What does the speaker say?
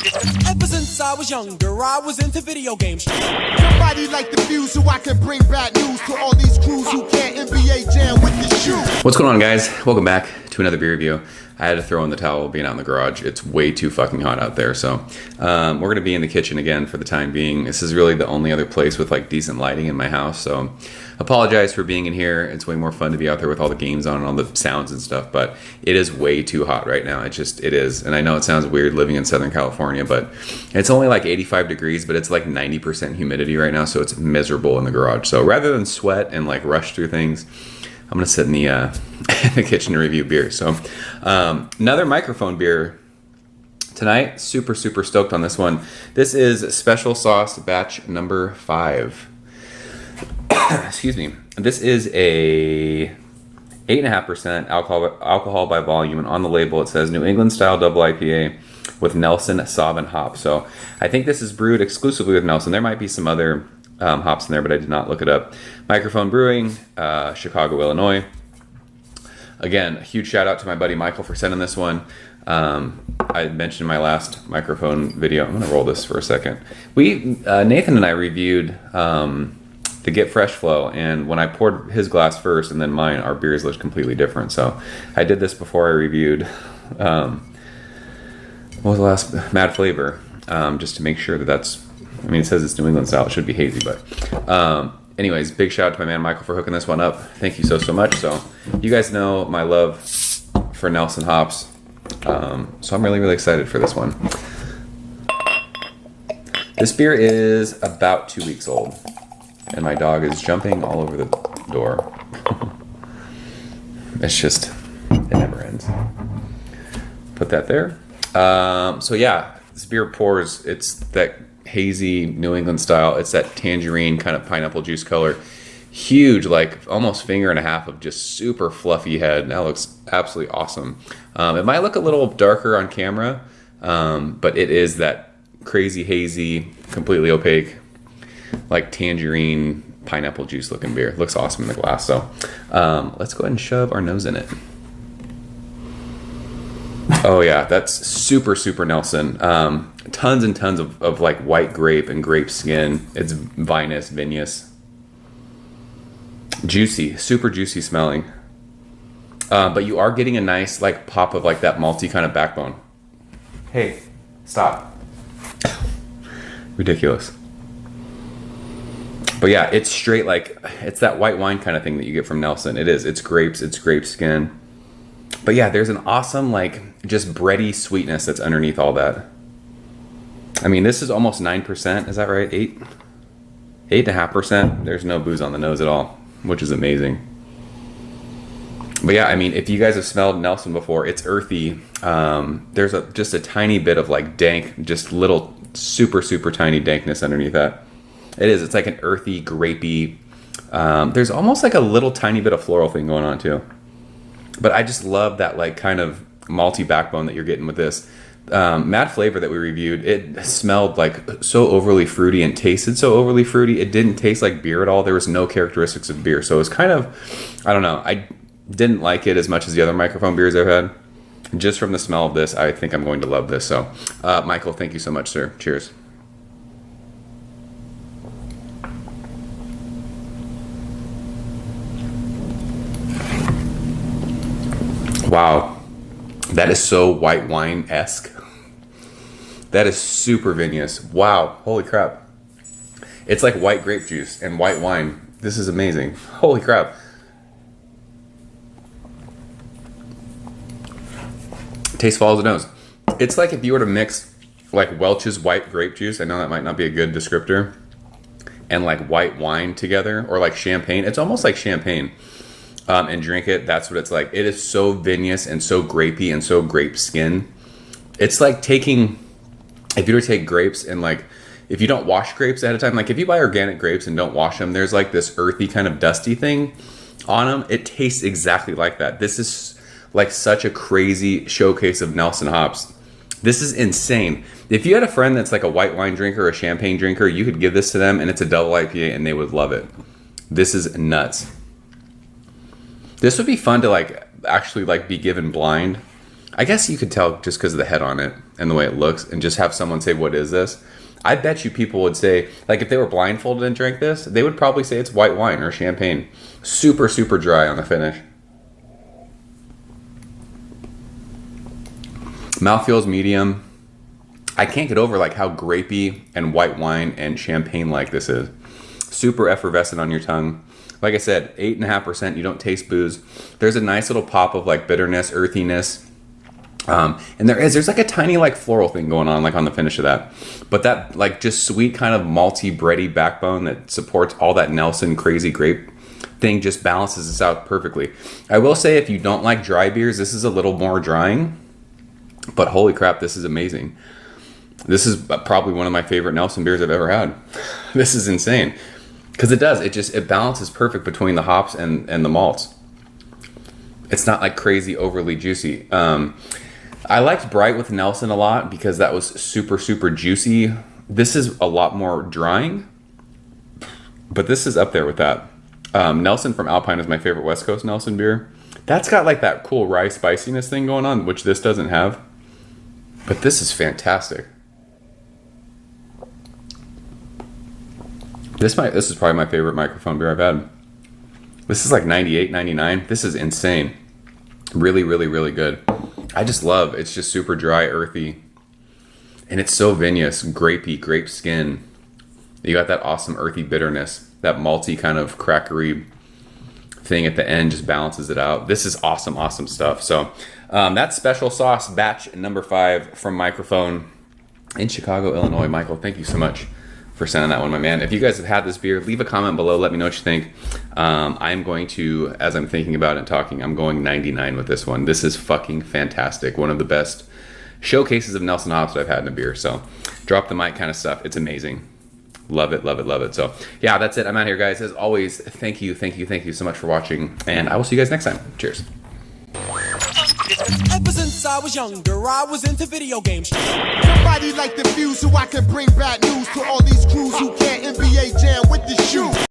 Ever since I was younger, I was into video games. Somebody like the Fuse so I can bring bad news to all these crews who can't NBA jam with the shoe. What's going on, guys? Welcome back to another beer review. I had to throw in the towel being out in the garage. It's way too fucking hot out there. So we're going to be in the kitchen again for the time being. This is really the only other place with like decent lighting in my house. So apologize for being in here. It's way more fun to be out there with all the games on and all the sounds and stuff. But it is way too hot right now. It is. And I know it sounds weird living in Southern California, but it's only like 85 degrees, but it's like 90% humidity right now. So it's miserable in the garage. So rather than sweat and like rush through things, I'm going to sit in the in the kitchen to review beer. So another microphone beer tonight. Super stoked on this one. This is Special Sauce batch number 5. Excuse me. This is a 8.5% alcohol by volume, and on the label it says New England style double IPA with Nelson Sauvin hop. So I think this is brewed exclusively with Nelson. There might be some other hops in there, but I did not look it up. Microphone Brewing, Chicago, Illinois. Again, a huge shout out to my buddy Michael for sending this one. I mentioned in my last microphone video. I'm gonna roll this for a second. Nathan and I reviewed the Get Fresh Flow, and when I poured his glass first and then mine, our beers looked completely different. So I did this before I reviewed what was the last Mad Flavor, just to make sure that that's, I mean, it says it's New England style. It should be hazy, but anyways, big shout out to my man Michael for hooking this one up. Thank you so much. So you guys know my love for Nelson hops. So I'm really excited for this one. This beer is about 2 weeks old, and my dog is jumping all over the door. It never ends. Put that there. So yeah, this beer pours. It's that hazy New England style. It's that tangerine kind of pineapple juice color. Huge, like almost finger and a half of just super fluffy head. That looks absolutely awesome. It might look a little darker on camera, but it is that crazy hazy, completely opaque, like tangerine pineapple juice looking beer. It looks awesome in the glass. So let's go ahead and shove our nose in it. Oh yeah, that's super Nelson. Tons and tons of like white grape and grape skin. It's vinous. Juicy, super juicy smelling. But you are getting a nice like pop of like that malty kind of backbone. Hey, stop. Ridiculous. But yeah, it's straight like, it's that white wine kind of thing that you get from Nelson. It is. It's grapes. It's grape skin. But yeah, there's an awesome like just bready sweetness that's underneath all that. I mean, this is almost 9%. Is that right? 8.5%. There's no booze on the nose at all, which is amazing. But yeah, I mean, if you guys have smelled Nelson before, it's earthy. There's just a tiny bit of like dank, just little super tiny dankness underneath that. It is. It's like an earthy, grapey. There's almost like a little tiny bit of floral thing going on too. But I just love that like kind of malty backbone that you're getting with this. Mad Flavor that we reviewed, it smelled like so overly fruity and tasted so overly fruity. It didn't taste like beer at all. There was no characteristics of beer. So it was kind of, I don't know. I didn't like it as much as the other microphone beers I've had. Just from the smell of this, I think I'm going to love this. So Michael, thank you so much, sir. Cheers. Wow, that is so white wine-esque. That is super vinous. Wow, holy crap. It's like white grape juice and white wine. This is amazing. Holy crap. Taste follows the nose. It's like if you were to mix like Welch's white grape juice, I know that might not be a good descriptor, and like white wine together, or like champagne. It's almost like champagne. And drink it. That's what it's like. It is so vinous and so grapey and so grape skin. It's like taking, if you were to take grapes and like, if you don't wash grapes ahead of time, like if you buy organic grapes and don't wash them, there's like this earthy kind of dusty thing on them. It tastes exactly like that. This is like such a crazy showcase of Nelson hops. This is insane. If you had a friend that's like a white wine drinker or a champagne drinker, you could give this to them and it's a double IPA and they would love it. This is nuts. This would be fun to like actually like be given blind I guess you could tell just because of the head on it and the way it looks, and just have someone say, "What is this?" I bet you people would say, like, if they were blindfolded and drank this, they would probably say it's white wine or champagne. Super, super dry on the finish. Mouthfeel's medium. I can't get over like how grapey and white wine and champagne like this is. Super effervescent on your tongue. Like I said, 8.5%. You don't taste booze. There's a nice little pop of like bitterness, earthiness. And there's like a tiny like floral thing going on like on the finish of that. But that like just sweet kind of malty, bready backbone that supports all that Nelson crazy grape thing just balances this out perfectly. I will say if you don't like dry beers, this is a little more drying. But holy crap, this is amazing. This is probably one of my favorite Nelson beers I've ever had. This is insane. Because it balances perfect between the hops and the malts. It's not like crazy overly juicy. I liked Bright with Nelson a lot because that was super, super juicy. This is a lot more drying, but this is up there with that. Nelson from Alpine is my favorite West Coast Nelson beer. That's got like that cool rye spiciness thing going on, which this doesn't have. But this is fantastic. This is probably my favorite microphone beer I've had. This is like 98, 99. This is insane. Really, really, really good. I just love, it's just super dry, earthy. And it's so vinous, grapey, grape skin. You got that awesome earthy bitterness. That malty kind of crackery thing at the end just balances it out. This is awesome, awesome stuff. So that's Special Sauce batch number 5 from Microphone in Chicago, Illinois. Michael, thank you so much for sending that one, my man. If you guys have had this beer, leave a comment below. Let me know what you think. I'm going to, as I'm thinking about it and talking, I'm going 99 with this one. This is fucking fantastic. One of the best showcases of Nelson hops that I've had in a beer. So drop the mic kind of stuff. It's amazing. Love it, love it, love it. So yeah, that's it. I'm out here, guys. As always, thank you so much for watching. And I will see you guys next time. Cheers. Ever since I was younger, I was into video games. Somebody like the Fuse so I can bring bad news to all these crews who can't NBA jam with the shoe.